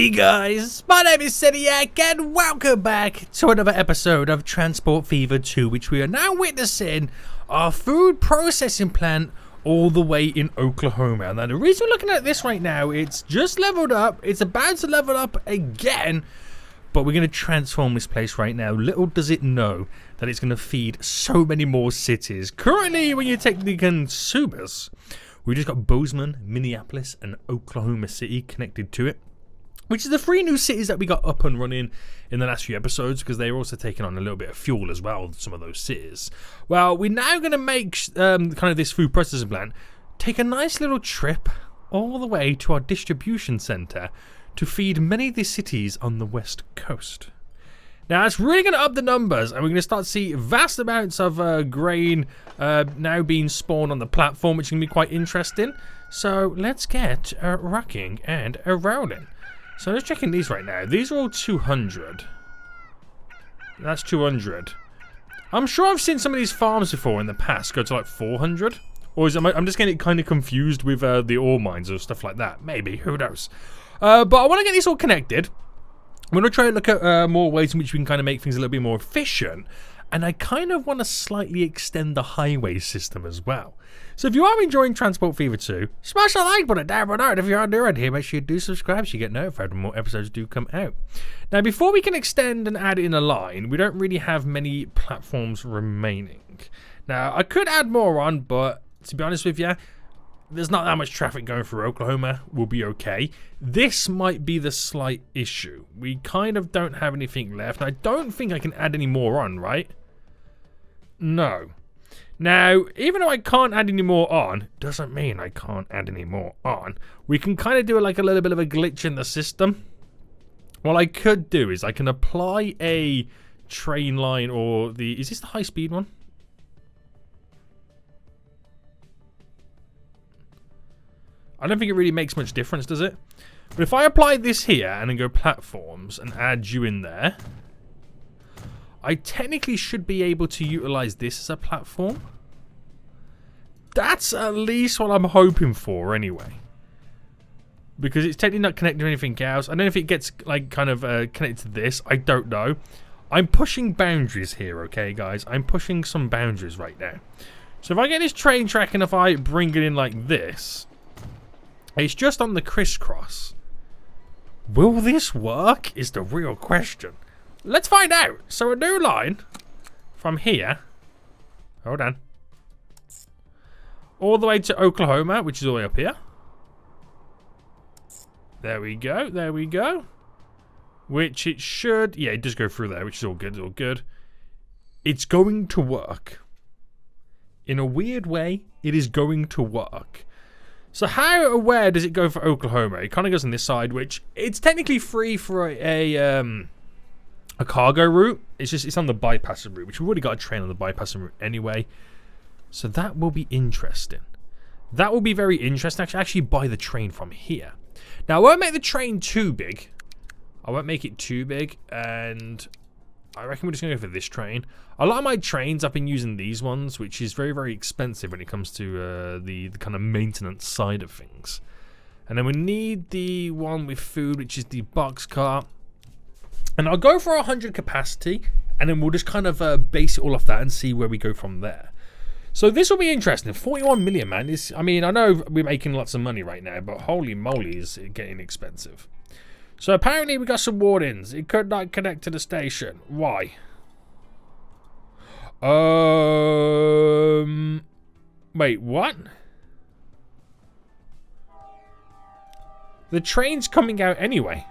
Hey guys, my name is Seniac and welcome back to another episode of Transport Fever 2, which we are now witnessing our food processing plant all the way in Oklahoma. Now the reason we're looking at this right now, it's just leveled up, it's about to level up again, but we're going to transform this place right now. Little does it know that it's going to feed so many more cities. Currently, when you take the consumers, we just got Bozeman, Minneapolis, and Oklahoma City connected to it, which is the 3 new cities that we got up and running in the last few episodes, because they're also taking on a little bit of fuel as well, some of those cities. Well, we're now going to make kind of this food processing plant take a nice little trip all the way to our distribution center to feed many of these cities on the west coast. Now, it's really going to up the numbers, and we're going to start to see vast amounts of grain now being spawned on the platform, which is going to be quite interesting. So let's get rocking and rolling. So let's checking these right now. These are all 200. That's 200. I'm sure I've seen some of these farms before in the past go to like 400. Or is it, I'm just getting kind of confused with the ore mines or stuff like that. Maybe, who knows. But I want to get these all connected. I'm going to try and look at more ways in which we can kind of make things a little bit more efficient. And I kind of want to slightly extend the highway system as well. So if you are enjoying Transport Fever 2, smash that like button down below. And if you're new around here, make sure you do subscribe so you get notified when more episodes do come out. Now, before we can extend and add in a line, we don't really have many platforms remaining. Now, I could add more on, but to be honest with you, there's not that much traffic going through Oklahoma. We'll be okay. This might be the slight issue. We kind of don't have anything left. I don't think I can add any more on, right? No. Now, even though I can't add any more on, doesn't mean I can't add any more on. We can kind of do like a little bit of a glitch in the system. What I could do is I can apply a train line or the... Is this the high-speed one? I don't think it really makes much difference, does it? But if I apply this here and then go platforms and add you in there, I technically should be able to utilize this as a platform. That's at least what I'm hoping for anyway. Because it's technically not connected to anything else. I don't know if it gets like kind of connected to this. I don't know. I'm pushing boundaries here, okay guys? I'm pushing some boundaries right now. So if I get this train track and if I bring it in like this, it's just on the crisscross. Will this work is the real question. Let's find out. So a new line from here. Hold on. All the way to Oklahoma, which is all the way up here. There we go. There we go. Which it should... Yeah, it does go through there, which is all good. It's all good. It's going to work. In a weird way, it is going to work. So how aware does it go for Oklahoma? It kind of goes on this side, which it's technically free for a cargo route. It's on the bypassing route, which we've already got a train on the bypassing route anyway. So that will be interesting. That will be very interesting. Actually buy the train from here. Now I won't make the train too big. I won't make it too big, and I reckon we're just gonna go for this train. A lot of my trains, I've been using these ones, which is very, very expensive when it comes to the kind of maintenance side of things. And then we need the one with food, which is the box car. And I'll go for 100 capacity, and then we'll just kind of base it all off that and see where we go from there. So this will be interesting. 41 million, man. I mean, I know we're making lots of money right now, but holy moly, is it getting expensive. So apparently we got some warnings. It could not connect to the station. Why? Wait, what? The train's coming out anyway.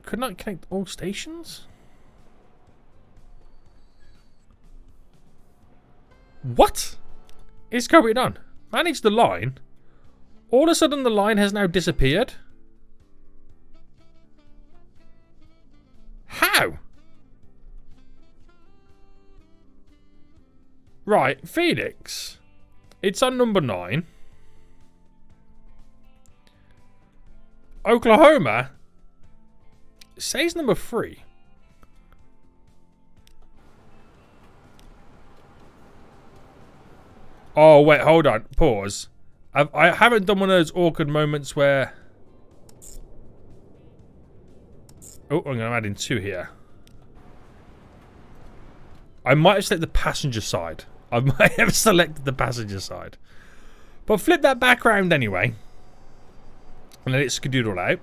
Could not connect all stations? What is going on? Manage the line. All of a sudden the line has now disappeared. How? Right, Phoenix. It's on number 9. Oklahoma says number 3. Oh, wait, hold on. Pause. I haven't done one of those awkward moments where... Oh, I'm going to add in 2 here. I might have selected the passenger side. I might have selected the passenger side. But flip that back around anyway. And let it skedoodle out.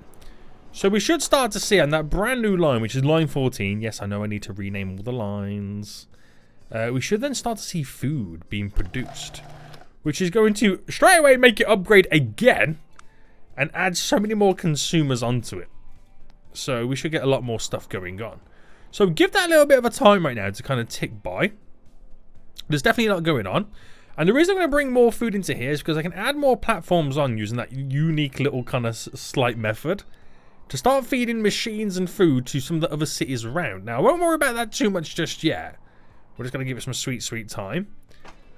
So we should start to see on that brand new line, which is line 14. Yes, I know I need to rename all the lines. We should then start to see food being produced. Which is going to straight away make it upgrade again. And add so many more consumers onto it. So we should get a lot more stuff going on. So give that a little bit of a time right now to kind of tick by. There's definitely a lot going on. And the reason I'm going to bring more food into here is because I can add more platforms on using that unique little kind of slight method. To start feeding machines and food to some of the other cities around. Now, I won't worry about that too much just yet. We're just going to give it some sweet, sweet time.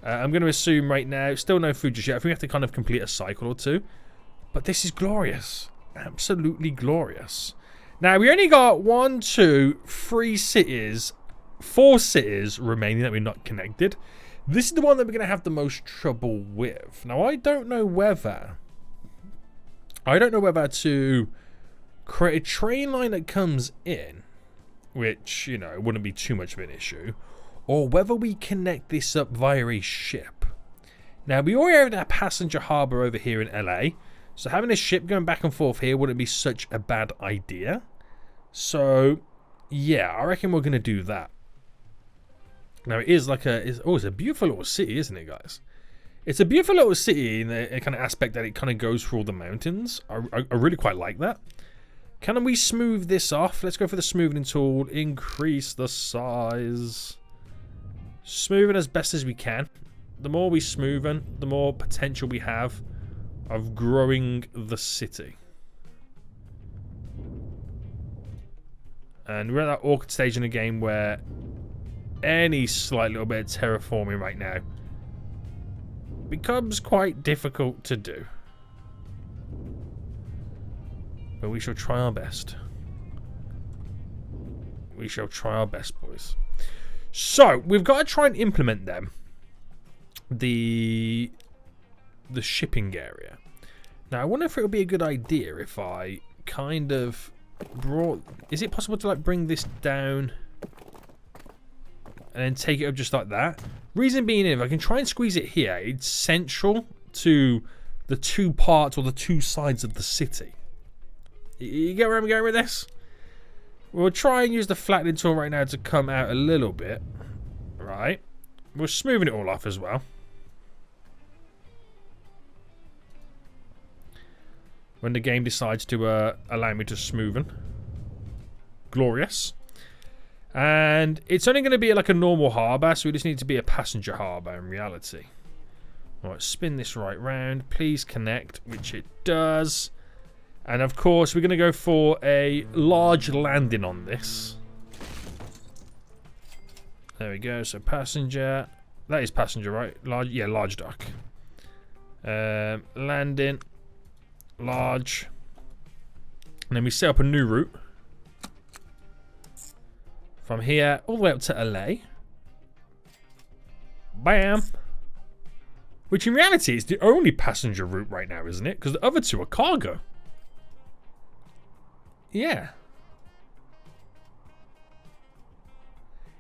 I'm going to assume right now, still no food just yet. I think we have to kind of complete a cycle or 2. But this is glorious. Absolutely glorious. Now, we only got 1, 2, 3 cities, 4 cities remaining that we're not connected. This is the one that we're going to have the most trouble with. Now, I don't know whether to create a train line that comes in, which, you know, wouldn't be too much of an issue, or whether we connect this up via a ship. Now, we already have a passenger harbour over here in LA, so having a ship going back and forth here wouldn't be such a bad idea. So, yeah, I reckon we're going to do that. Now, it is like it's a beautiful little city, isn't it, guys? It's a beautiful little city in the kind of aspect that it kind of goes through all the mountains. I really quite like that. Can we smooth this off? Let's go for the smoothing tool. Increase the size. Smooth it as best as we can. The more we smoothen, the more potential we have of growing the city. And we're at that awkward stage in the game where any slight little bit of terraforming right now becomes quite difficult to do. But we shall try our best. We shall try our best, boys. So, we've got to try and implement them. The shipping area. Now, I wonder if it would be a good idea if I kind of brought... Is it possible to, like, bring this down and then take it up just like that? Reason being, if I can try and squeeze it here, it's central to the 2 parts or the 2 sides of the city. You get where I'm going with this? We'll try and use the flattening tool right now to come out a little bit. Right. We're smoothing it all off as well. When the game decides to allow me to smoothen. Glorious. And it's only going to be like a normal harbour, so we just need to be a passenger harbour in reality. Alright, spin this right round. Please connect, which it does. And of course, we're going to go for a large landing on this. There we go. So passenger. That is passenger, right? Large, yeah, large dock. Landing. Large. And then we set up a new route. From here all the way up to LA. Bam. Which in reality is the only passenger route right now, isn't it? Because the other 2 are cargo. Yeah.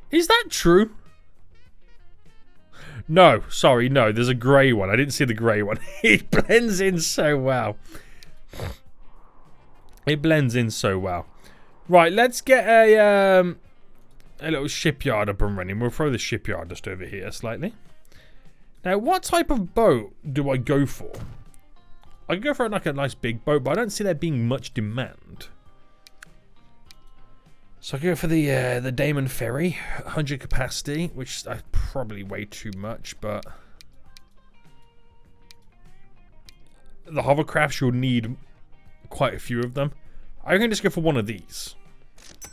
Is that true? No, sorry, no. There's a grey one. I didn't see the grey one. It blends in so well. It blends in so well. Right, let's get a little shipyard up and running. We'll throw the shipyard just over here slightly. Now, what type of boat do I go for? I can go for like a nice big boat, but I don't see there being much demand. So I go for the Damon Ferry, 100 capacity, which is probably way too much, but the hovercrafts, you'll need quite a few of them. I can just go for one of these.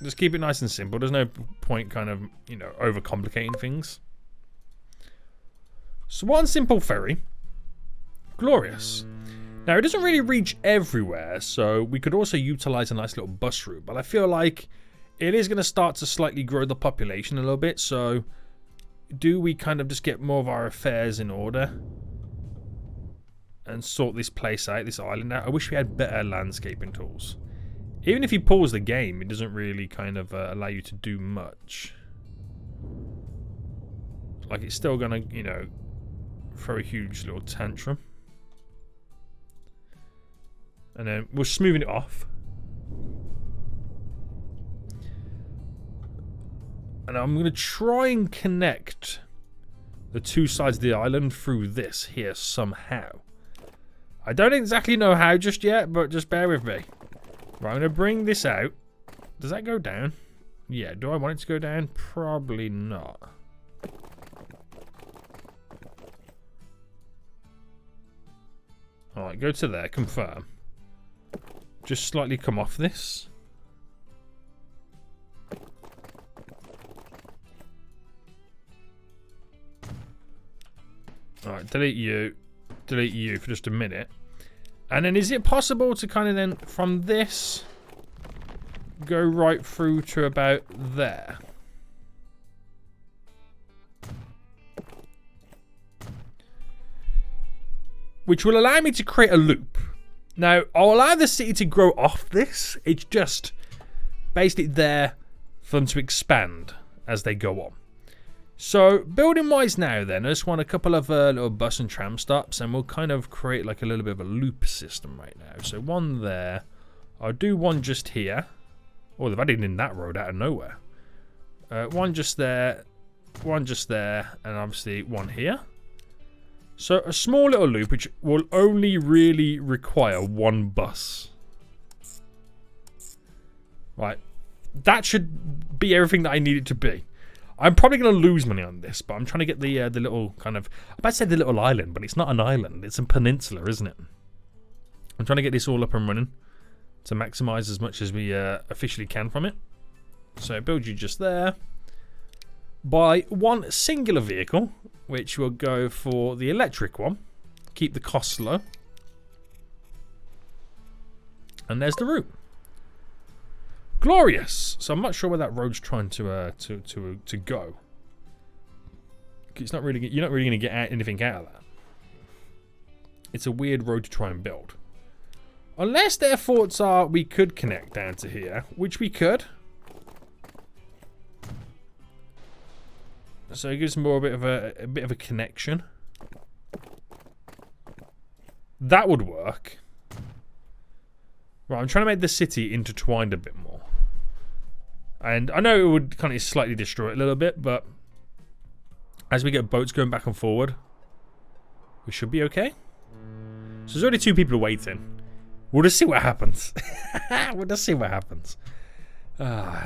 Just keep it nice and simple. There's no point kind of, you know, overcomplicating things. So one simple ferry. Glorious. Now, it doesn't really reach everywhere, so we could also utilize a nice little bus route, but I feel like it is going to start to slightly grow the population a little bit, so do we kind of just get more of our affairs in order? and sort this place out, this island out. I wish we had better landscaping tools. Even if you pause the game, it doesn't really kind of allow you to do much. Like, it's still gonna, you know, throw a huge little tantrum. And then we're smoothing it off. And I'm going to try and connect the two sides of the island through this here somehow. I don't exactly know how just yet, but just bear with me. Right, I'm going to bring this out. Does that go down? Yeah, do I want it to go down? Probably not. Alright, go to there, confirm. Just slightly come off this. Alright, delete you for just a minute. And then is it possible to kind of then, from this, go right through to about there? Which will allow me to create a loop. Now, I'll allow the city to grow off this. It's just basically there for them to expand as they go on. So, building-wise now then, I just want a couple of little bus and tram stops, and we'll kind of create like a little bit of a loop system right now. So, one there. I'll do one just here. Oh, they've added in that road out of nowhere. One just there, and obviously one here. So, a small little loop, which will only really require one bus. Right. That should be everything that I need it to be. I'm probably going to lose money on this, but I'm trying to get the little kind of... I'm about to say the little island, but it's not an island. It's a peninsula, isn't it? I'm trying to get this all up and running to maximize as much as we officially can from it. So build you just there. Buy one singular vehicle, which will go for the electric one. Keep the costs low. And there's the route. Glorious. So I'm not sure where that road's trying to go. It's not really. You're not really going to get anything out of that. It's a weird road to try and build. Unless their thoughts are we could connect down to here, which we could. So it gives more a bit of a connection. That would work. Right, I'm trying to make the city intertwined a bit more. And I know it would kind of slightly destroy it a little bit, but as we get boats going back and forward, we should be okay. So there's only two people waiting. We'll just see what happens. We'll just see what happens.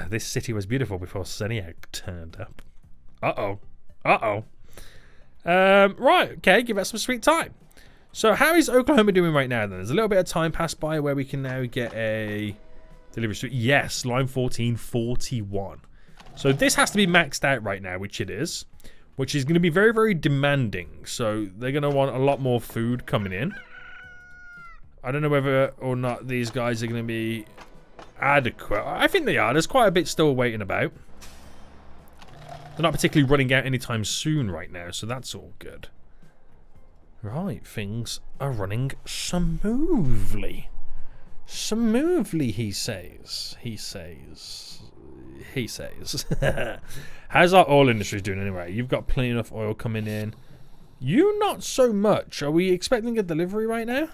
This city was beautiful before Seniac turned up. Uh-oh. Uh-oh. Right, okay, give us some sweet time. So how is Oklahoma doing right now then? There's a little bit of time passed by where we can now get a delivery street. Yes, line 14, 41. So this has to be maxed out right now, which it is. Which is going to be very, very demanding. So they're going to want a lot more food coming in. I don't know whether or not these guys are going to be adequate. I think they are. There's quite a bit still waiting about. They're not particularly running out anytime soon right now, so that's all good. Right, things are running smoothly. Smoothly, he says. He says. How's our oil industry doing anyway? You've got plenty enough oil coming in. You not so much. Are we expecting a delivery right now?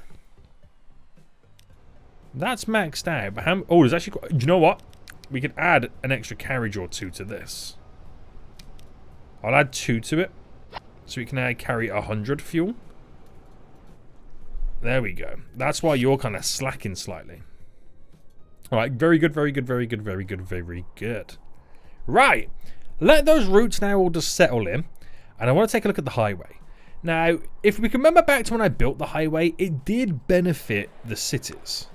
That's maxed out. But how... Oh, there's actually... Do you know what? We can add an extra carriage or two to this. I'll add 2 to it. So we can now carry 100 fuel. There we go. That's why you're kind of slacking slightly. Alright, very good, very good, very good, very good, very good. Right. Let those routes now all just settle in. And I want to take a look at the highway. Now, if we can remember back to when I built the highway, it did benefit the cities.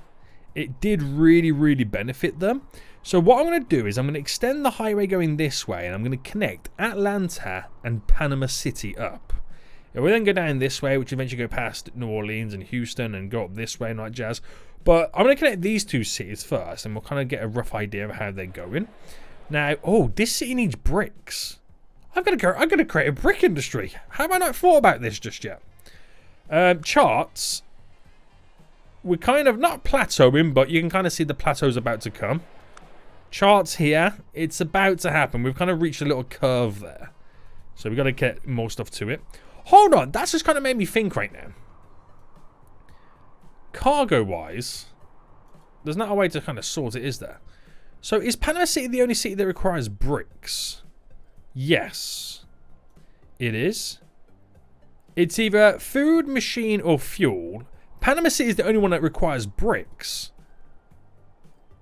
It did really, really benefit them. So what I'm going to do is I'm going to extend the highway going this way, and I'm going to connect Atlanta and Panama City up. It will then go down this way, which eventually go past New Orleans and Houston and go up this way and like jazz. But I'm going to connect these two cities first, and we'll kind of get a rough idea of how they're going. Now, oh, this city needs bricks. I'm going to create a brick industry. How have I not thought about this just yet? Charts. We're kind of not plateauing, but you can kind of see the plateau's about to come. Charts here. It's about to happen. We've kind of reached a little curve there. So we've got to get more stuff to it. Hold on. That's just kind of made me think right now. Cargo-wise, there's not a way to kind of sort it, is there? So is Panama City the only city that requires bricks? Yes. It is. It's either food, machine, or fuel. Panama City is the only one that requires bricks.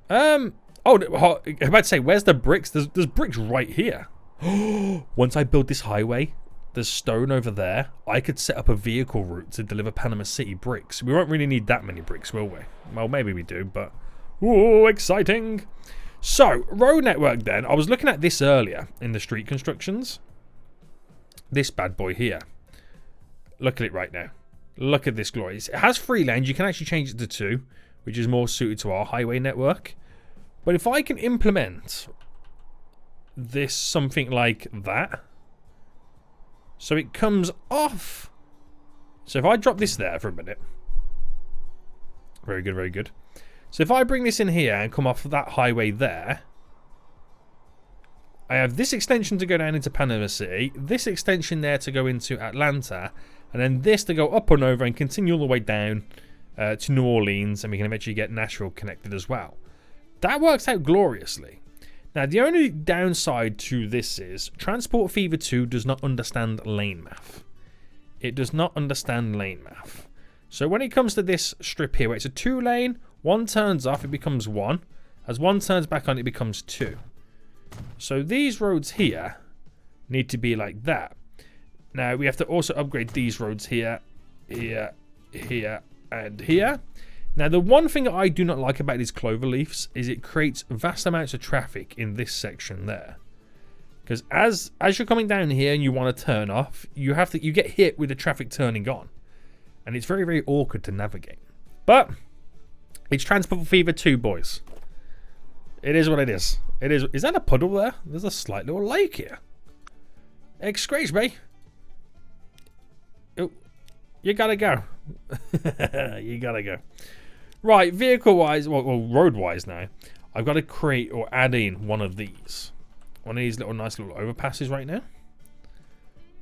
I'm about to say, where's the bricks? There's bricks right here. Once I build this highway, there's stone over there. I could set up a vehicle route to deliver Panama City bricks. We won't really need that many bricks, will we? Well, maybe we do, but... Ooh, exciting. So, road network then. I was looking at this earlier in the street constructions. This bad boy here. Look at it right now. Look at this glory. It has 3 lanes. You can actually change it to 2, which is more suited to our highway network. But if I can implement this something like that, so it comes off. So if I drop this there for a minute. Very good, very good. So if I bring this in here and come off of that highway there, I have this extension to go down into Panama City, this extension there to go into Atlanta, and then this to go up and over and continue all the way down to New Orleans, and we can eventually get Nashville connected as well. That works out gloriously. Now, the only downside to this is Transport Fever 2 does not understand lane math. It does not understand lane math. So when it comes to this strip here, where it's a 2-lane, one turns off, it becomes 1. As one turns back on, it becomes 2. So these roads here need to be like that. Now, we have to also upgrade these roads here, here, here, and here. Now, the one thing I do not like about these clover leaves is it creates vast amounts of traffic in this section there. Because as you're coming down here and you want to turn off, you get hit with the traffic turning on. And it's very, very awkward to navigate. But it's Transport Fever 2, boys. It is what it is. It is. Is that a puddle there? There's a slight little lake here. Excuse me. Oh, you gotta go. You gotta go. Right, vehicle-wise, well, road-wise now, I've got to create or add in one of these. One of these little nice little overpasses right now.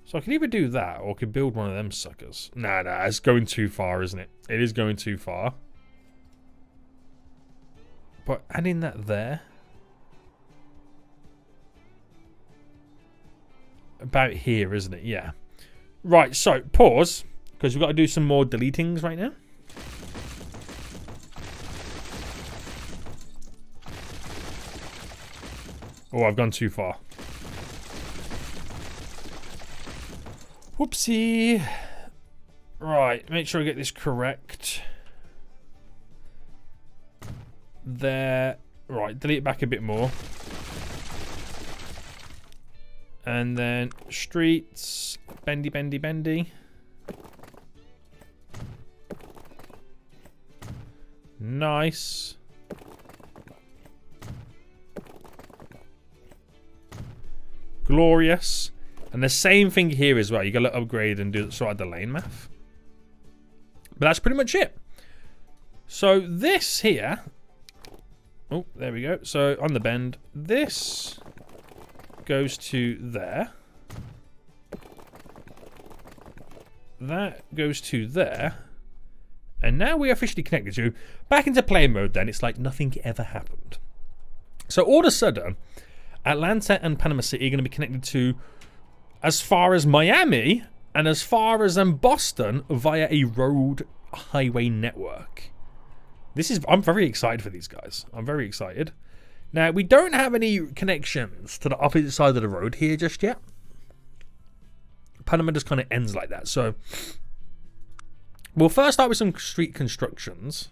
So I can either do that or I could build one of them suckers. Nah, it's going too far, isn't it? It is going too far. But adding that there. About here, isn't it? Yeah. Right, so pause. Because we've got to do some more deletings right now. Oh, I've gone too far. Whoopsie. Right, make sure I get this correct. There. Right, delete it back a bit more. And then streets. Bendy, bendy, bendy. Nice. Glorious. And the same thing here as well. You got to upgrade and do sort of the lane math. But that's pretty much it. So this here. Oh, there we go. So on the bend, this goes to there. That goes to there. And now we are officially connected to back into play mode then. It's like nothing ever happened. So all of a sudden, Atlanta and Panama City are going to be connected to as far as Miami and as far as Boston via a road highway network. I'm very excited for these guys. I'm very excited. Now, we don't have any connections to the opposite side of the road here just yet. Panama just kind of ends like that. So we'll first start with some street constructions.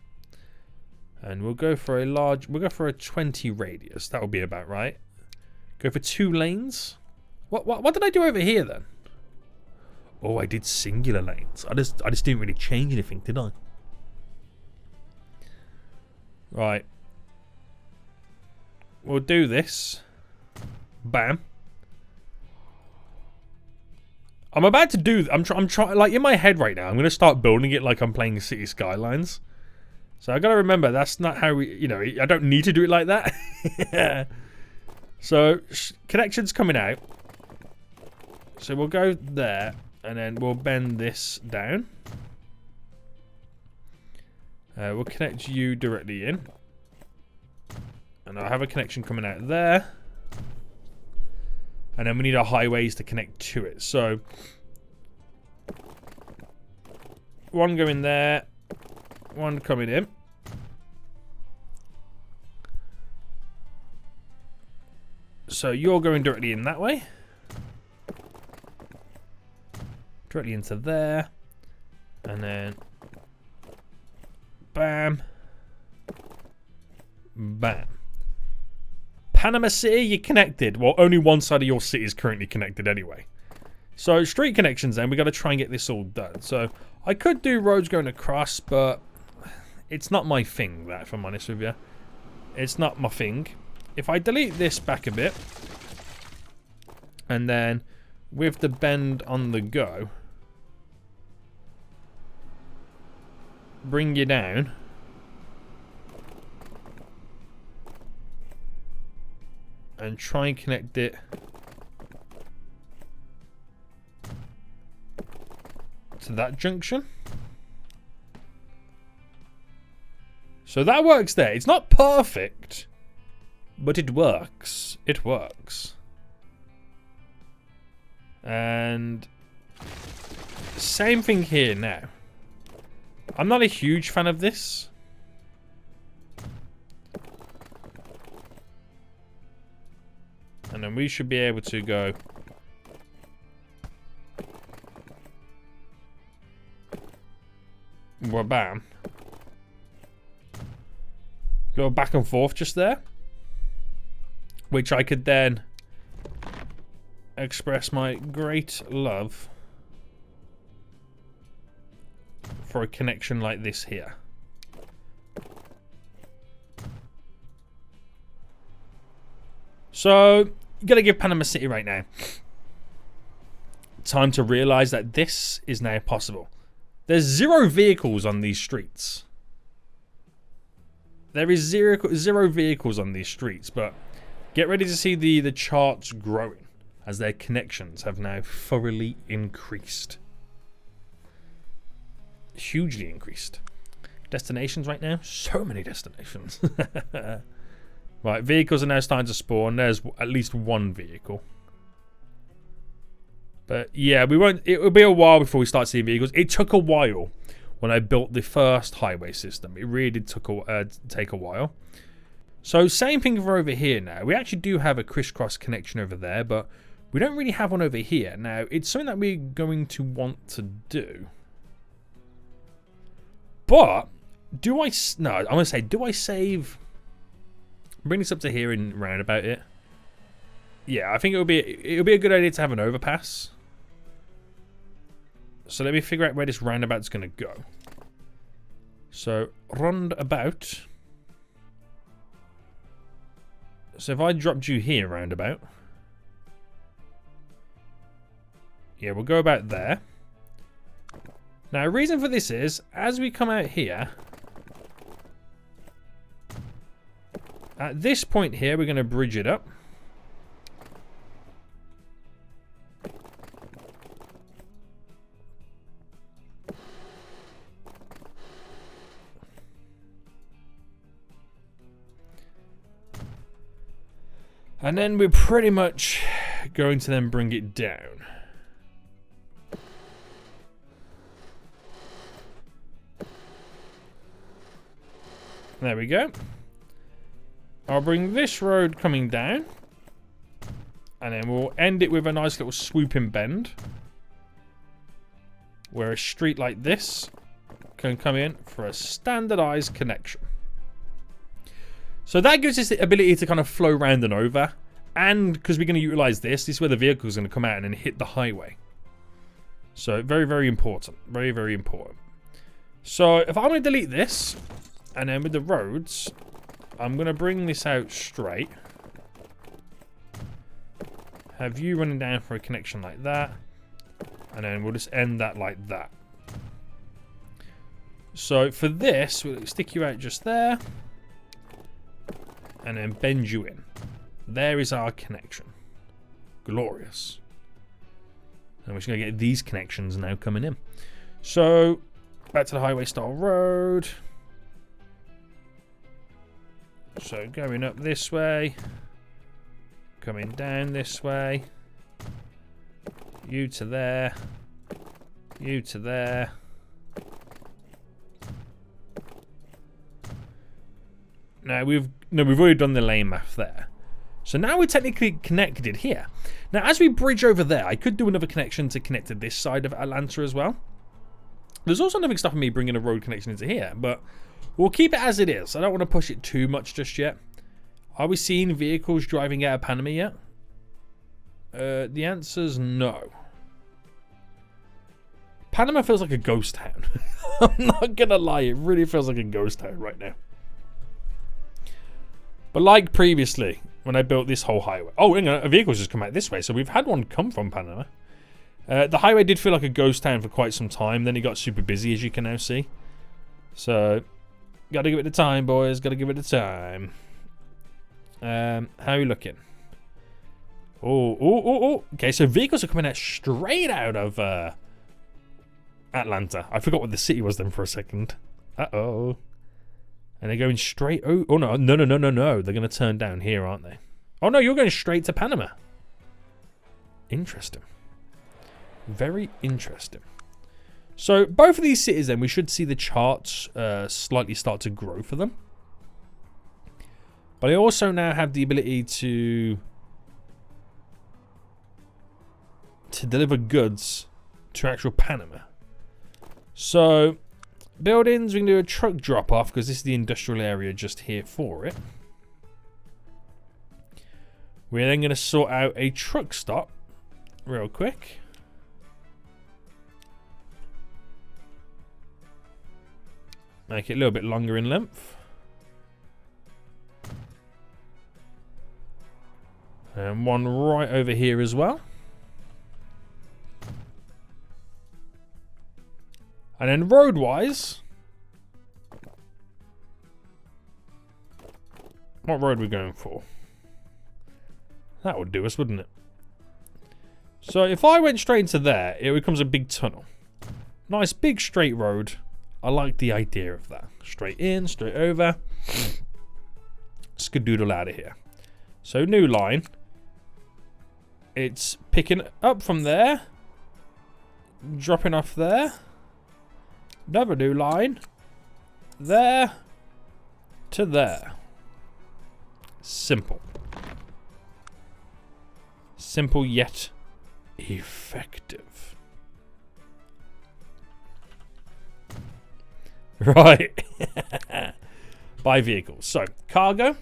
And we'll go for a 20 radius. That will be about right. Go for 2 lanes. What did I do over here then? Oh, I did singular lanes. I just didn't really change anything, did I? Right. We'll do this. Bam. I'm about to do... I'm trying... Like, in my head right now, I'm going to start building it like I'm playing City Skylines. So I got to remember, that's not how we... You know, I don't need to do it like that. So, connections coming out. So we'll go there, and then we'll bend this down. We'll connect you directly in. And I'll have a connection coming out there. And then we need our highways to connect to it. So, one going there, one coming in. So you're going directly in that way. Directly into there. And then, bam. Bam. Panama City, you're connected. Well, only one side of your city is currently connected anyway. So, street connections then. we got to try and get this all done. So, I could do roads going across, but it's not my thing, that, if I'm honest with you. It's not my thing. If I delete this back a bit, and then with the bend on the go, bring you down. And try and connect it to that junction. So that works there. It's not perfect, but it works. It works. And same thing here now. I'm not a huge fan of this. And then we should be able to go bam. Go back and forth just there. Which I could then express my great love for a connection like this here. So, you gotta give Panama City right now time to realize that this is now possible. There's 0 vehicles on these streets. There is zero vehicles on these streets, but get ready to see the charts growing as their connections have now thoroughly increased. Hugely increased. Destinations right now? So many destinations. Right, vehicles are now starting to spawn. There's at least one vehicle. But yeah, we won't. It will be a while before we start seeing vehicles. It took a while when I built the first highway system. It really did take a while. So same thing for over here now. We actually do have a crisscross connection over there, but we don't really have one over here. Now, it's something that we're going to want to do. But, do I... No, I'm going to say, do I save... Bring this up to here and roundabout it. Yeah, I think it'll be a good idea to have an overpass. So let me figure out where this roundabout's going to go. So roundabout. So if I dropped you here roundabout. Yeah, we'll go about there. Now, the reason for this is, as we come out here, at this point here, we're going to bridge it up. And then we're pretty much going to then bring it down. There we go. I'll bring this road coming down. And then we'll end it with a nice little swooping bend. Where a street like this can come in for a standardized connection. So that gives us the ability to kind of flow round and over. And because we're going to utilize this is where the vehicle is going to come out and then hit the highway. So very, very important. Very, very important. So if I'm going to delete this, and then with the roads, I'm going to bring this out straight. Have you running down for a connection like that. And then we'll just end that like that. So for this, we'll stick you out just there. And then bend you in. There is our connection. Glorious. And we're just going to get these connections now coming in. So, back to the highway style road. So, going up this way. Coming down this way. You to there. You to there. Now, we've already done the lane map there. So now we're technically connected here. Now, as we bridge over there, I could do another connection to connect to this side of Atlanta as well. There's also nothing stopping me bringing a road connection into here, but we'll keep it as it is. I don't want to push it too much just yet. Are we seeing vehicles driving out of Panama yet? The answer's no. Panama feels like a ghost town. I'm not going to lie, it really feels like a ghost town right now. But like previously, when I built this whole highway... Oh, hang on, a vehicle's just come out this way, so we've had one come from Panama. The highway did feel like a ghost town for quite some time, then it got super busy, as you can now see. So, gotta give it the time, boys, gotta give it the time. How are you looking? Oh. Okay, so vehicles are coming out straight out of Atlanta. I forgot what the city was then for a second. Uh-oh. And they're going straight... Oh, no. They're going to turn down here, aren't they? Oh, no, you're going straight to Panama. Interesting. Very interesting. So, both of these cities, then, we should see the charts slightly start to grow for them. But I also now have the ability to deliver goods to actual Panama. So... Buildings, we can do a truck drop-off because this is the industrial area just here for it. We're then going to sort out a truck stop real quick. Make it a little bit longer in length. And one right over here as well. And then road-wise, what road are we going for? That would do us, wouldn't it? So if I went straight into there, it becomes a big tunnel. Nice big straight road. I like the idea of that. Straight in, straight over. Skadoodle out of here. So new line. It's picking up from there. Dropping off there. Another new line. There. To there. Simple. Simple yet effective. Right. Buy vehicles. So, cargo.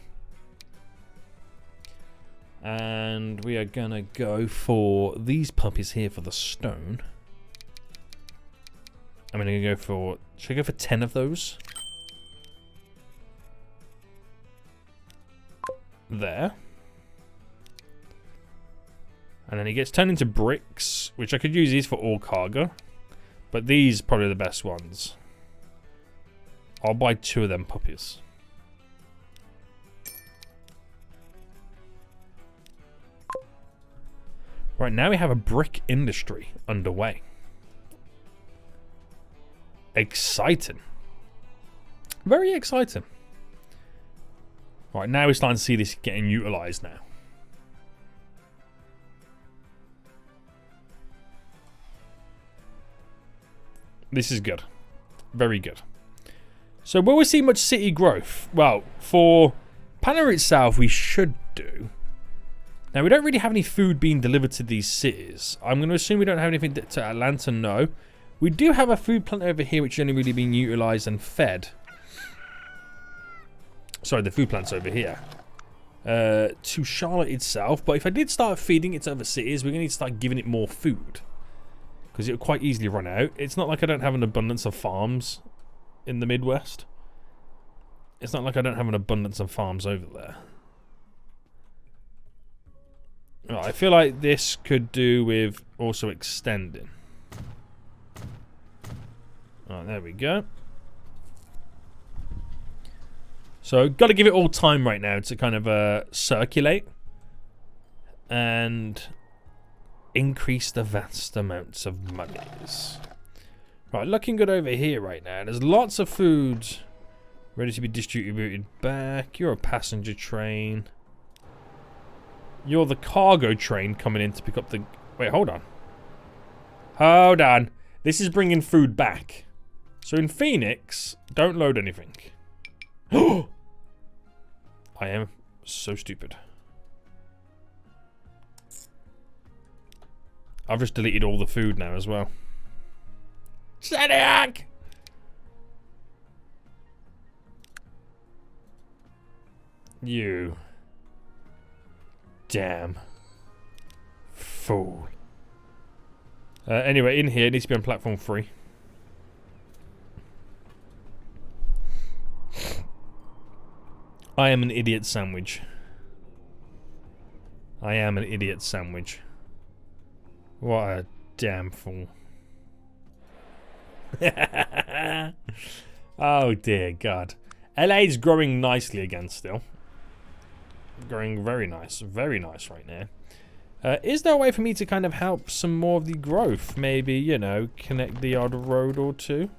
And we are going to go for these puppies here for the stone. I'm going to go for... Should I go for 10 of those? There. And then it gets turned into bricks, which I could use these for all cargo. But these are probably the best ones. I'll buy 2 of them puppies. Right, now we have a brick industry underway. Exciting. Very exciting. Right, now we're starting to see this getting utilised now. This is good. Very good. So will we see much city growth? Well, for Panama itself, we should do. Now, we don't really have any food being delivered to these cities. I'm going to assume we don't have anything to Atlanta, no. We do have a food plant over here, which is only really being utilised and fed. Sorry, the food plant's over here. To Charlotte itself. But if I did start feeding it to other cities, we're going to need to start giving it more food. Because it will quite easily run out. It's not like I don't have an abundance of farms in the Midwest. It's not like I don't have an abundance of farms over there. Right, I feel like this could do with also extending. Alright, there we go. So, got to give it all time right now to kind of circulate and increase the vast amounts of monies. Right, looking good over here right now. There's lots of food ready to be distributed back. You're a passenger train. You're the cargo train coming in to pick up the... Wait, hold on. Hold on. This is bringing food back. So in Phoenix, don't load anything. I am so stupid. I've just deleted all the food now as well. Shaniac! You damn fool. Anyway, in here, it needs to be on platform 3. I am an idiot sandwich. I am an idiot sandwich. What a damn fool. Oh dear God. LA's growing nicely again still. Growing very nice right now. Is there a way for me to kind of help some more of the growth? Maybe, you know, connect the odd road or two?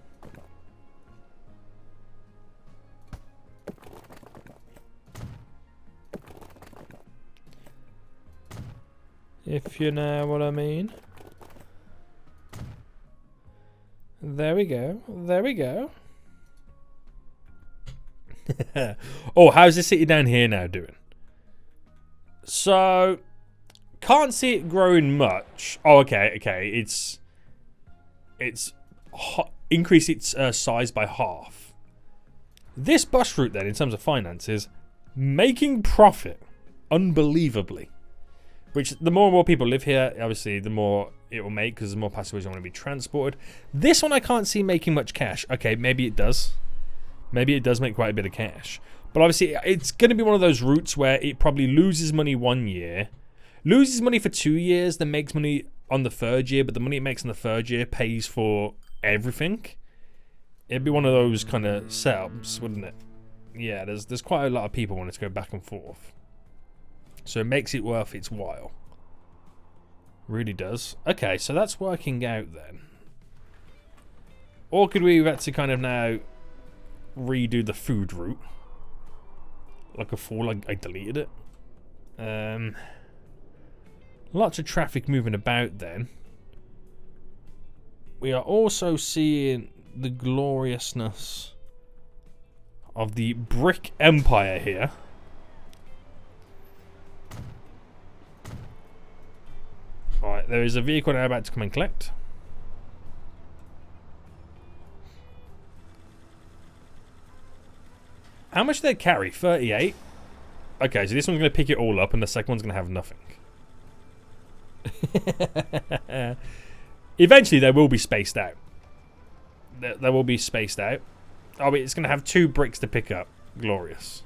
If you know what I mean. There we go. There we go. Oh, how's this city down here now doing? So, can't see it growing much. Oh, okay, okay. It's increased its size by half. This bus route then, in terms of finances, making profit unbelievably. Which, the more and more people live here, obviously, the more it will make, because the more passengers want to be transported. This one I can't see making much cash. Okay, maybe it does. Maybe it does make quite a bit of cash. But obviously, it's going to be one of those routes where it probably loses money 1 year, loses money for 2 years, then makes money on the 3rd year, but the money it makes on the 3rd year pays for everything. It'd be one of those kind of setups, wouldn't it? Yeah, there's quite a lot of people wanting to go back and forth. So it makes it worth its while. Really does. Okay, so that's working out then. Or could we have to kind of now redo the food route? Like a fool, I deleted it. Lots of traffic moving about then. We are also seeing the gloriousness of the brick empire here. Alright, there is a vehicle now about to come and collect. How much did they carry? 38? Okay, so this one's going to pick it all up and the second one's going to have nothing. Eventually they will be spaced out. They will be spaced out. Oh, it's going to have 2 bricks to pick up. Glorious.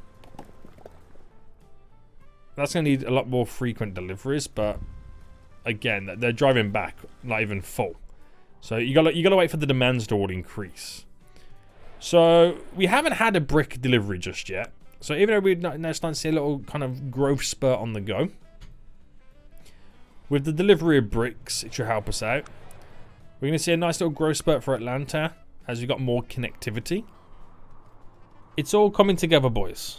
That's going to need a lot more frequent deliveries, but again, they're driving back, not even full. So you gotta wait for the demands to all increase. So we haven't had a brick delivery just yet. So even though we're now starting to see a little kind of growth spurt on the go, with the delivery of bricks, it should help us out. We're going to see a nice little growth spurt for Atlanta as we've got more connectivity. It's all coming together, boys.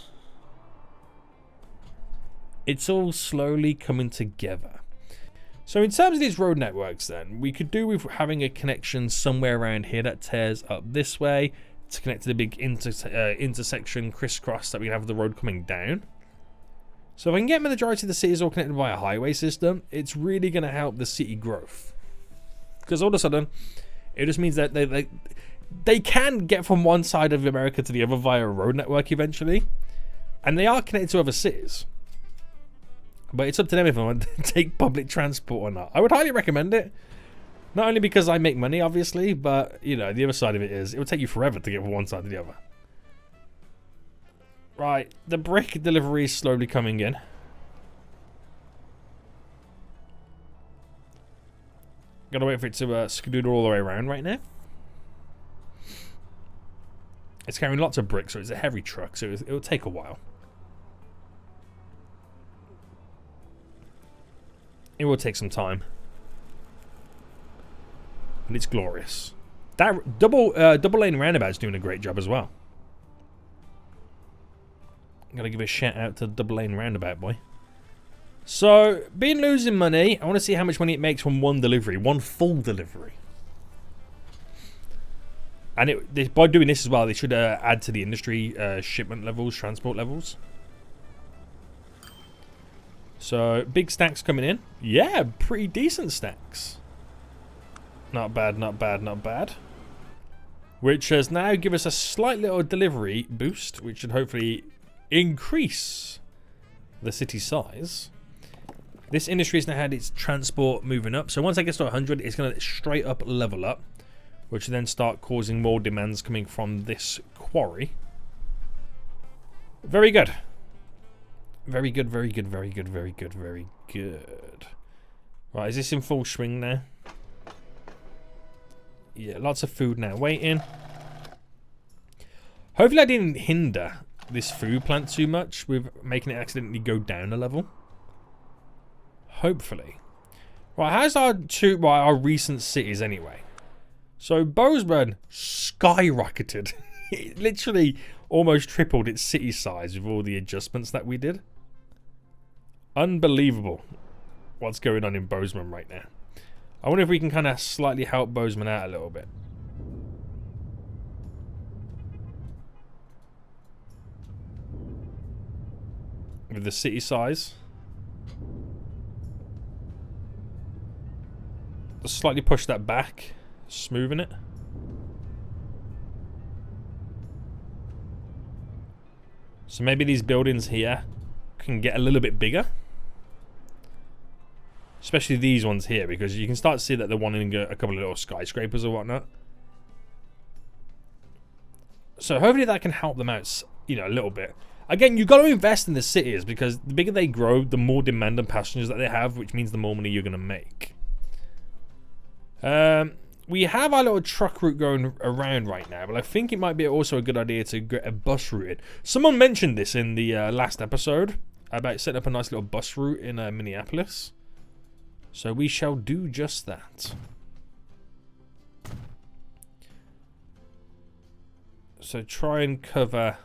It's all slowly coming together. So in terms of these road networks then, we could do with having a connection somewhere around here that tears up this way to connect to the big intersection crisscross that we have the road coming down. So if I can get the majority of the cities all connected by a highway system, it's really going to help the city growth. Because all of a sudden, it just means that they can get from one side of America to the other via a road network eventually. And they are connected to other cities. But it's up to them if I want to take public transport or not. I would highly recommend it. Not only because I make money, obviously, but, you know, the other side of it is, it will take you forever to get from one side to the other. Right, the brick delivery is slowly coming in. Gotta wait for it to skedoodle all the way around right now. It's carrying lots of bricks, so it's a heavy truck, so it'll take a while. It will take some time. But it's glorious. That double lane roundabout's doing a great job as well. Gotta give a shout out to the double lane roundabout boy. So, been losing money. I want to see how much money it makes from one delivery. One full delivery. And by doing this as well, they should add to the industry shipment levels, transport levels. So, big stacks coming in. Yeah, pretty decent stacks. Not bad, not bad, not bad. Which has now given us a slight little delivery boost, which should hopefully increase the city size. This industry has now had its transport moving up. So once it gets to 100, it's going to straight up level up, which will then start causing more demands coming from this quarry. Very good. Very good, very good, very good, very good, very good. Right, is this in full swing now? Yeah, lots of food now waiting. Hopefully I didn't hinder this food plant too much with making it accidentally go down a level. Hopefully. Right, how's our recent cities anyway? So Bozeman skyrocketed. It literally almost tripled its city size with all the adjustments that we did. Unbelievable what's going on in Bozeman right now. I wonder if we can kind of slightly help Bozeman out a little bit. With the city size. Let's slightly push that back. Smoothing it. So maybe these buildings here can get a little bit bigger. Especially these ones here, because you can start to see that they're wanting a couple of little skyscrapers or whatnot. So hopefully that can help them out, you know, a little bit. Again, you've got to invest in the cities, because the bigger they grow, the more demand and passengers that they have, which means the more money you're going to make. We have our little truck route going around right now, but I think it might be also a good idea to get a bus route in. Someone mentioned this in the last episode about setting up a nice little bus route in Minneapolis. So we shall do just that. So try and cover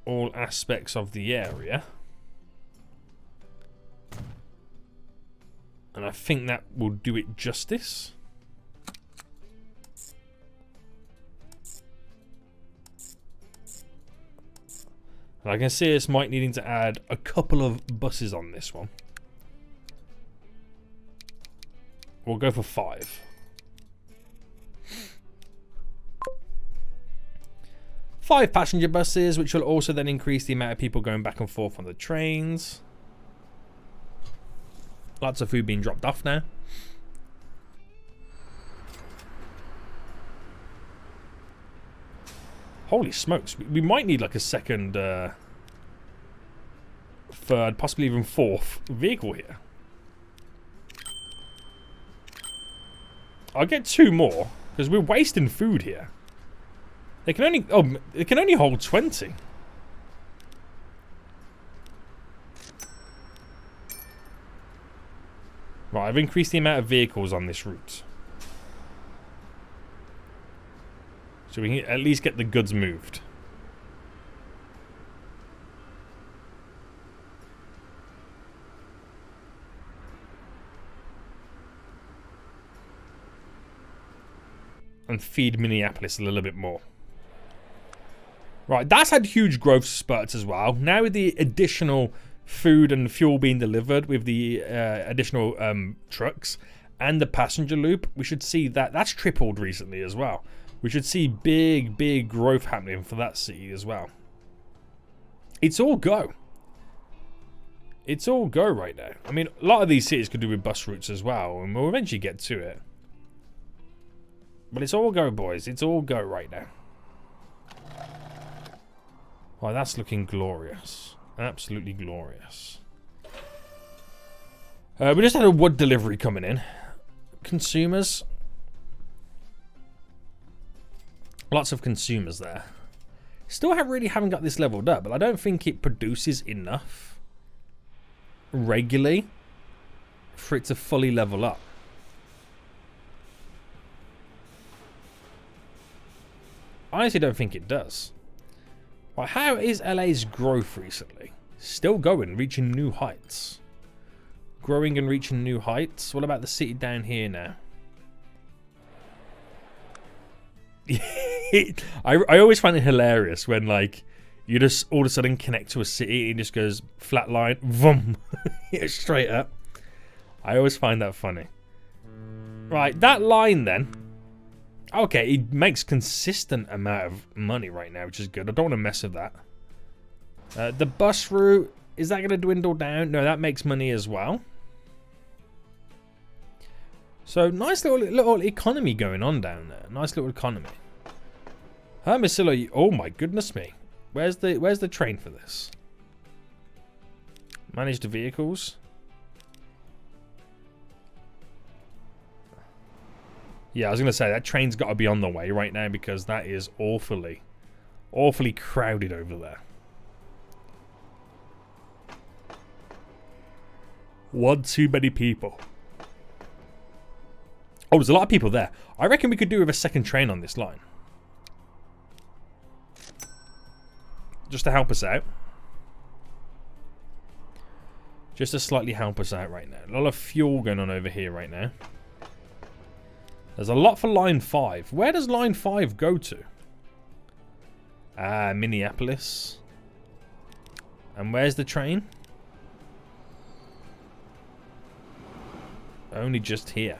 all aspects of the area. And I think that will do it justice. And I can see us might needing to add a couple of buses on this one. We'll go for 5. 5 passenger buses, which will also then increase the amount of people going back and forth on the trains. Lots of food being dropped off now. Holy smokes. We might need like a second, third, possibly even 4th vehicle here. I'll get 2 more, because we're wasting food here. They can only hold 20. Right, I've increased the amount of vehicles on this route. So we can at least get the goods moved. And feed Minneapolis a little bit more. Right, that's had huge growth spurts as well. Now with the additional food and fuel being delivered with the additional trucks and the passenger loop, we should see that that's tripled recently as well. We should see big growth happening for that city as well. It's all go. It's all go right now. I mean, a lot of these cities could do with bus routes as well, and we'll eventually get to it. But it's all go, boys. It's all go right now. Well, that's looking glorious. Absolutely glorious. We just had a wood delivery coming in. Consumers. Lots of consumers there. Still haven't got this leveled up, but I don't think it produces enough regularly for it to fully level up. I honestly don't think it does. Well, how is LA's growth recently? Still going, reaching new heights. Growing and reaching new heights. What about the city down here now? I always find it hilarious when, like, you just all of a sudden connect to a city and it just goes flatline, vroom, straight up. I always find that funny. Right, that line then. Okay, it makes consistent amount of money right now, which is good. I don't want to mess with that. The bus route, is that going to dwindle down? No, that makes money as well. So nice little economy going on down there. Nice little economy. Hermosillo, oh my goodness me. Where's the train for this? Manage the vehicles. Yeah, I was going to say, that train's got to be on the way right now because that is awfully crowded over there. One too many people. Oh, there's a lot of people there. I reckon we could do with a second train on this line. Just to help us out. Just to slightly help us out right now. A lot of fuel going on over here right now. There's a lot for line 5. Where does line 5 go to? Minneapolis. And where's the train? Only just here.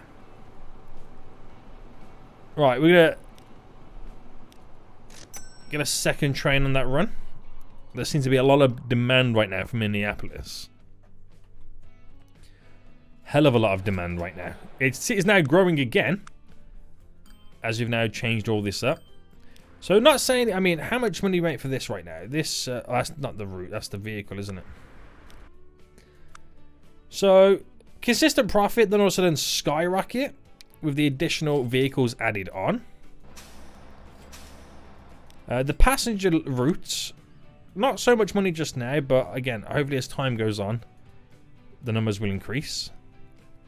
Right, we're gonna get a second train on that run. There seems to be a lot of demand right now for Minneapolis. Hell of a lot of demand right now. It's now growing again, as we've now changed all this up. So not saying, I mean, how much money you make for this right now? This, oh, that's not the route, that's the vehicle, isn't it? So, consistent profit, then all of a sudden skyrocket with the additional vehicles added on. The passenger routes, not so much money just now, but again, hopefully as time goes on, the numbers will increase.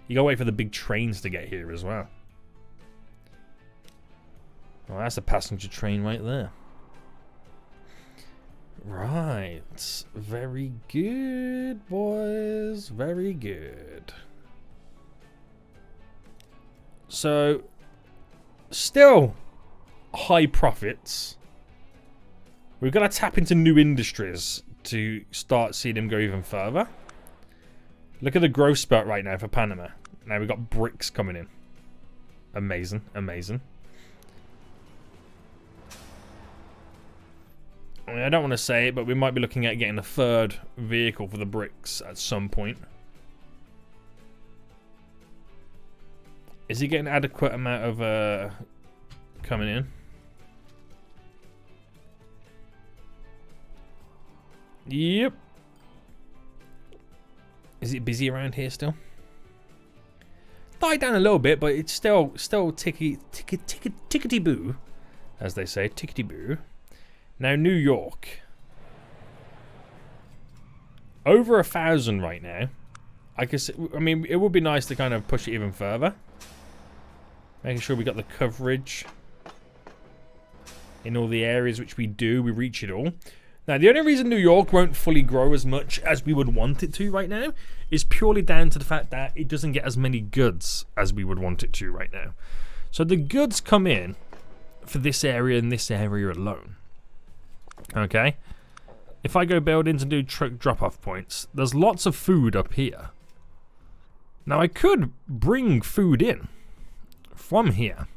You gotta wait for the big trains to get here as well. Well, that's a passenger train right there. Right. Very good, boys. Very good. So, still high profits. We've got to tap into new industries to start seeing them go even further. Look at the growth spurt right now for Panama. Now we've got bricks coming in. Amazing, amazing. I mean, I don't want to say it, but we might be looking at getting a third vehicle for the bricks at some point. Is he getting adequate amount of coming in? Yep. Is it busy around here still? Died down a little bit, but it's still tickety boo, as they say, tickety boo. Now New York, over 1,000 right now. I mean, it would be nice to kind of push it even further, making sure we got the coverage in all the areas which we do. We reach it all. Now, the only reason New York won't fully grow as much as we would want it to right now is purely down to the fact that it doesn't get as many goods as we would want it to right now. So the goods come in for this area and this area alone. Okay? If I go buildings and do truck drop-off points, there's lots of food up here. Now, I could bring food in from here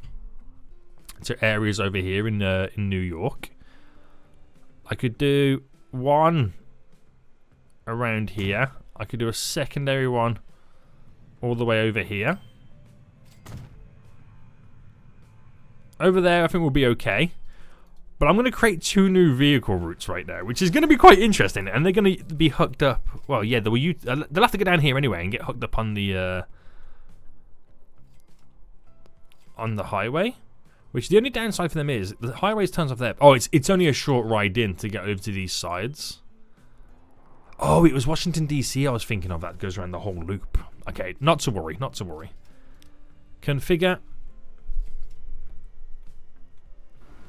to areas over here in New York. I could do one around here. I could do a secondary one all the way over here. Over there, I think we'll be okay. But I'm going to create 2 new vehicle routes right now, which is going to be quite interesting. And they're going to be hooked up. Well, yeah, they'll have to go down here anyway and get hooked up on the highway. Which the only downside for them is the highways turns off there. Oh, it's only a short ride in to get over to these sides. Oh, it was Washington DC I was thinking of. That goes around the whole loop. Okay, not to worry, not to worry. Configure.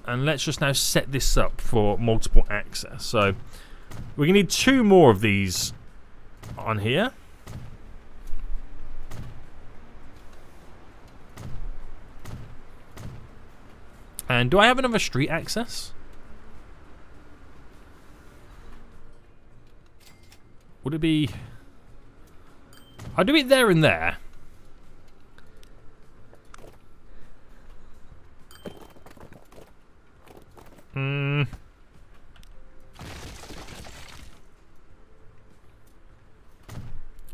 And let's just now set this up for multiple access. So we're going to need 2 more of these on here. And do I have another street access? Would it be... I'll do it there and there.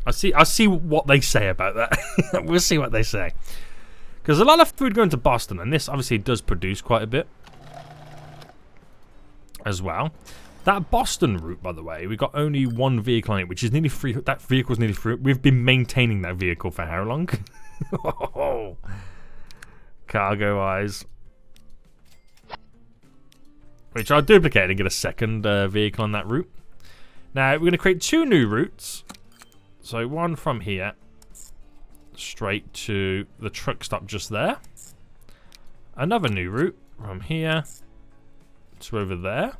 I'll see what they say about that. We'll see what they say. Because a lot of food going to Boston, and this obviously does produce quite a bit as well. That Boston route, by the way, we got only 1 vehicle on it, which is nearly free. That vehicle's nearly free. We've been maintaining that vehicle for how long? Oh. Cargo-wise. Which I'll duplicate and get a second vehicle on that route. Now, we're going to create 2 new routes. So, one from here. Straight to the truck stop just there. Another new route from here to over there.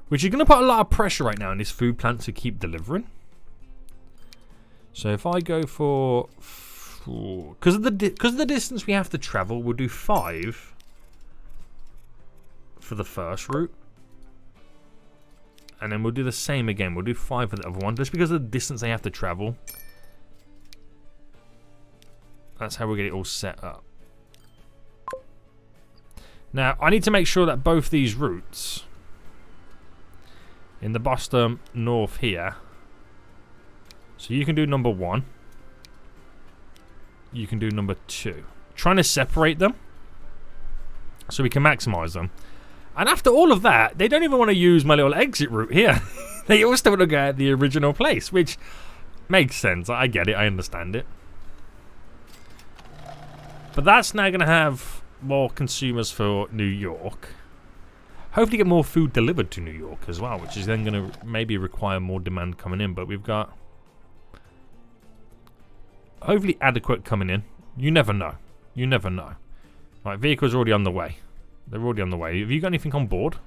Which is going to put a lot of pressure right now on this food plant to keep delivering. So if I go for... Because of the distance we have to travel, we'll do 5 for the first route. And then we'll do the same again. We'll do 5 for the other one. Just because of the distance they have to travel. That's how we'll get it all set up. Now, I need to make sure that both these routes... in the Boston north here. So you can do number 1. You can do number 2. Trying to separate them. So we can maximize them. And after all of that, they don't even want to use my little exit route here. They all still want to go at the original place, which makes sense. I get it. I understand it. But that's now going to have more consumers for New York. Hopefully get more food delivered to New York as well, which is then going to maybe require more demand coming in. But we've got hopefully adequate coming in. You never know. You never know. Right, vehicles are already on the way. They're already on the way. Have you got anything on board?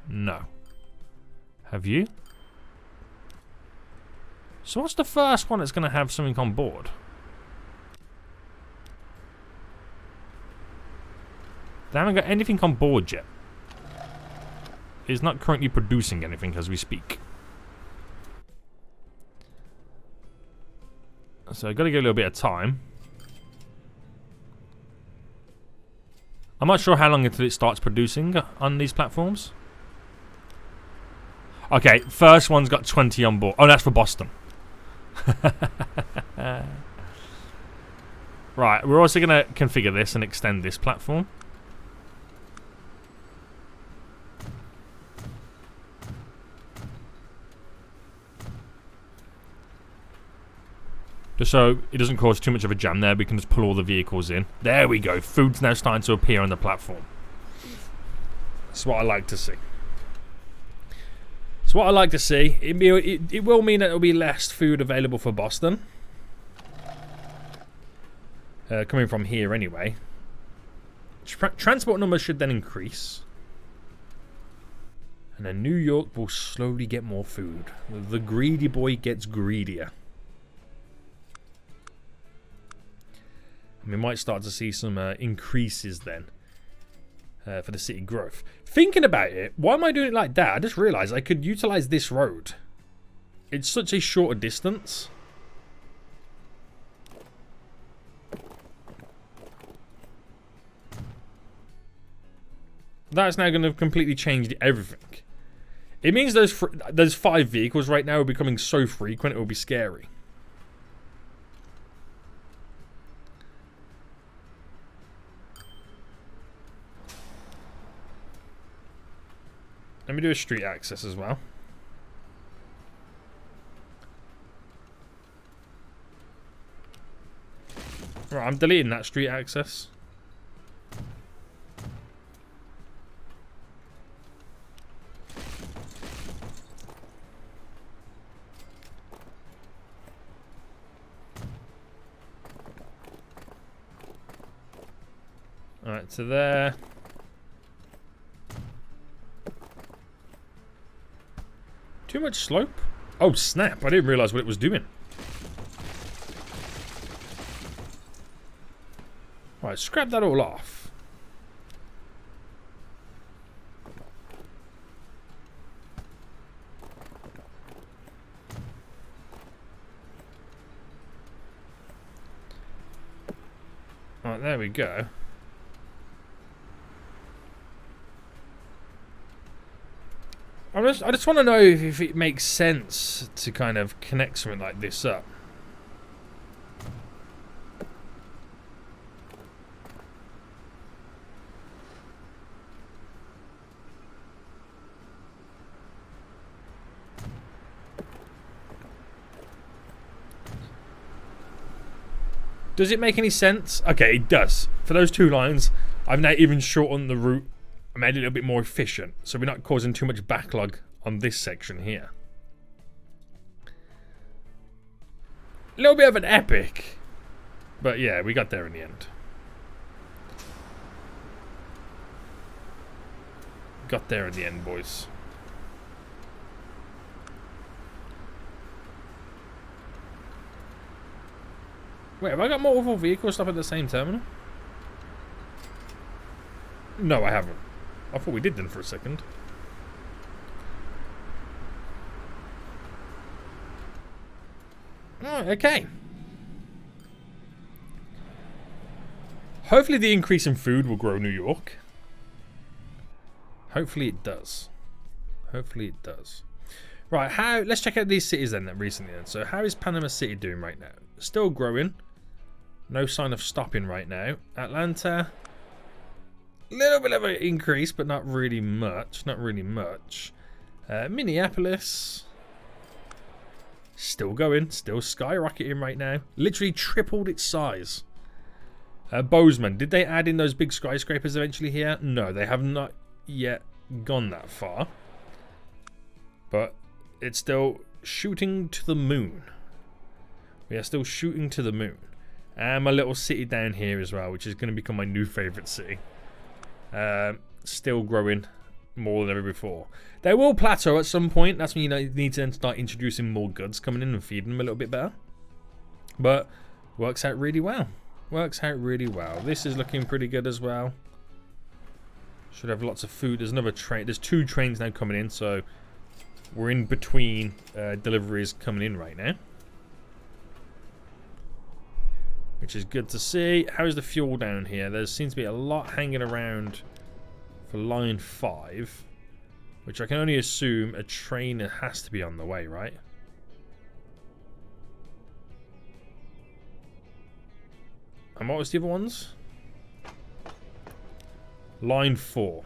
No. Have you? So what's the first one that's going to have something on board? They haven't got anything on board yet. It's not currently producing anything as we speak. So I've got to give it a little bit of time. I'm not sure how long until it starts producing on these platforms. Okay, first one's got 20 on board. Oh, that's for Boston. Right, we're also going to configure this and extend this platform. Just so it doesn't cause too much of a jam there, we can just pull all the vehicles in. There we go. Food's now starting to appear on the platform. That's what I like to see. It's what I like to see. It will mean that there will be less food available for Boston. Coming from here anyway. Transport numbers should then increase. And then New York will slowly get more food. The greedy boy gets greedier. And we might start to see some increases then for the city growth. Thinking about it, why am I doing it like that? I just realised I could utilise this road. It's such a shorter distance. That's now going to completely change everything. It means those 5 vehicles right now are becoming so frequent it will be scary. Let me do a street access as well. Right. Right, I'm deleting that street access. Alright, so there. Too much slope? Oh, snap. I didn't realise what it was doing. Right, scrap that all off. Right, there we go. I just want to know if it makes sense to kind of connect something like this up. Does it make any sense? Okay, it does. For those 2 lines, I've now even shortened the route. I made it a little bit more efficient, so we're not causing too much backlog on this section here. A little bit of an epic, but yeah, we got there in the end. Got there in the end, boys. Wait, have I got multiple vehicles stopping at the same terminal? No, I haven't. I thought we did then for a second. Alright, okay. Hopefully the increase in food will grow New York. Hopefully it does. Hopefully it does. Right, let's check out these cities then recently then. So how is Panama City doing right now? Still growing. No sign of stopping right now. Atlanta, little bit of an increase, but not really much. Not really much. Minneapolis, still going, still skyrocketing right now. Literally tripled its size. Bozeman, did they add in those big skyscrapers eventually here? No, they have not yet gone that far. But it's still shooting to the moon. We are still shooting to the moon. And my little city down here as well, which is going to become my new favourite city. Still growing more than ever before. They will plateau at some point. That's when you need to then start introducing more goods coming in and feeding them a little bit better. But works out really well. Works out really well. This is looking pretty good as well. Should have lots of food. There's another train. There's 2 trains now coming in, so we're in between deliveries coming in right now. Which is good to see. How is the fuel down here? There seems to be a lot hanging around for line 5. Which I can only assume a train has to be on the way, right? And what was the other ones? Line 4.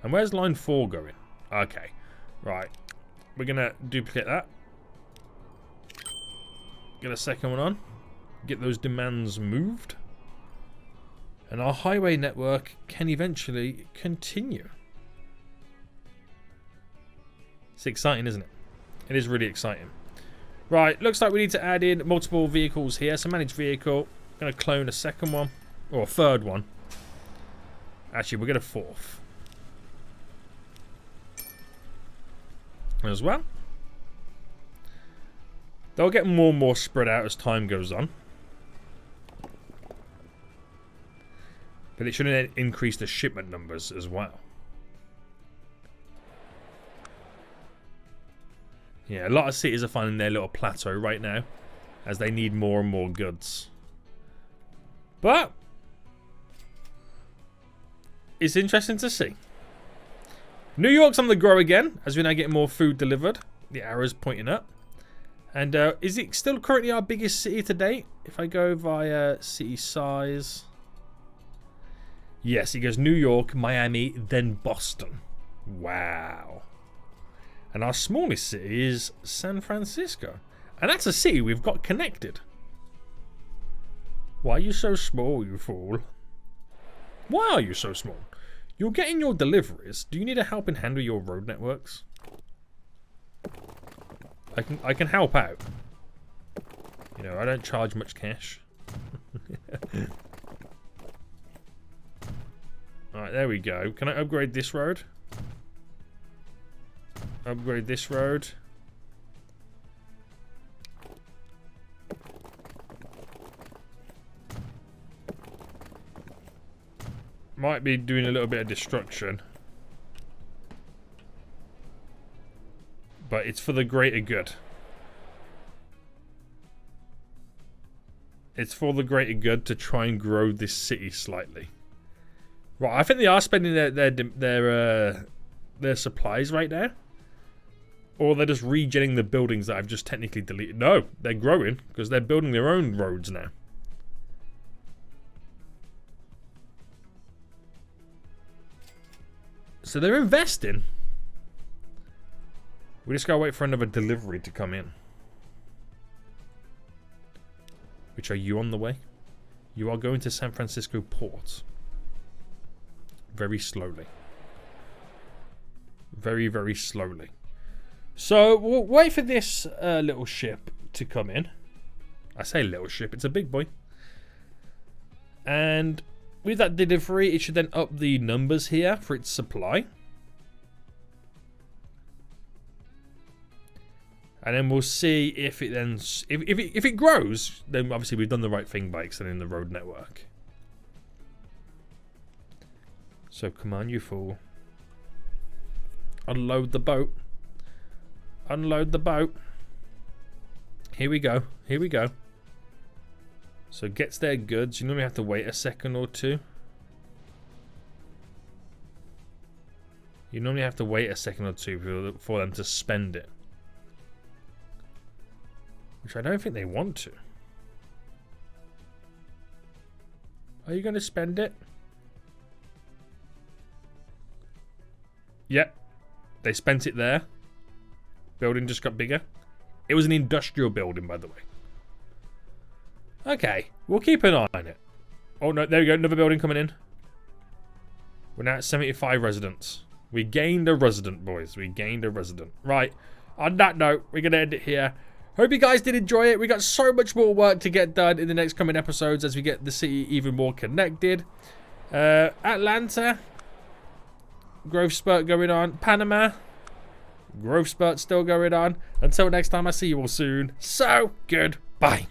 And where's line 4 going? Okay. Right. We're going to duplicate that. Get a second one on. Get those demands moved. And our highway network can eventually continue. It's exciting, isn't it? It is really exciting. Right, looks like we need to add in multiple vehicles here. So manage vehicle. I'm going to clone a second one. Or a third one. Actually, we'll get a 4th. As well. They'll get more and more spread out as time goes on. But it should increase the shipment numbers as well. Yeah, a lot of cities are finding their little plateau right now as they need more and more goods. But it's interesting to see. New York's on the grow again as we now get more food delivered. The arrow's pointing up. And is it still currently our biggest city to date? If I go via city size. Yes, it goes New York, Miami, then Boston. Wow. And our smallest city is San Francisco. And that's a city we've got connected. Why are you so small, you fool? Why are you so small? You're getting your deliveries. Do you need a help in handle your road networks? I can help out. You know, I don't charge much cash. Alright, there we go. Can I upgrade this road? Upgrade this road. Might be doing a little bit of destruction. But it's for the greater good. It's for the greater good to try and grow this city slightly. Right, I think they are spending their supplies right now. Or they're just regenning the buildings that I've just technically deleted. No, they're growing because they're building their own roads now. So they're investing. We just gotta wait for another delivery to come in. Which, are you on the way? You are going to San Francisco Port. Very slowly. Very, very slowly. So we'll wait for this little ship to come in. I say little ship, it's a big boy. And with that delivery, it should then up the numbers here for its supply. And then we'll see if it then if it grows, then obviously we've done the right thing by extending the road network. So come on, you fool. Unload the boat. Unload the boat. Here we go. Here we go. So gets their goods. You normally have to wait a second or two. You normally have to wait a second or two for them to spend it. Which I don't think they want to. Are you going to spend it? Yep. They spent it there. Building just got bigger. It was an industrial building, by the way. Okay. We'll keep an eye on it. Oh, no. There we go. Another building coming in. We're now at 75 residents. We gained a resident, boys. We gained a resident. Right. On that note, we're going to end it here. Hope you guys did enjoy it. We got so much more work to get done in the next coming episodes as we get the city even more connected. Atlanta. Growth spurt going on. Panama. Growth spurt still going on. Until next time, I see you all soon. So, goodbye.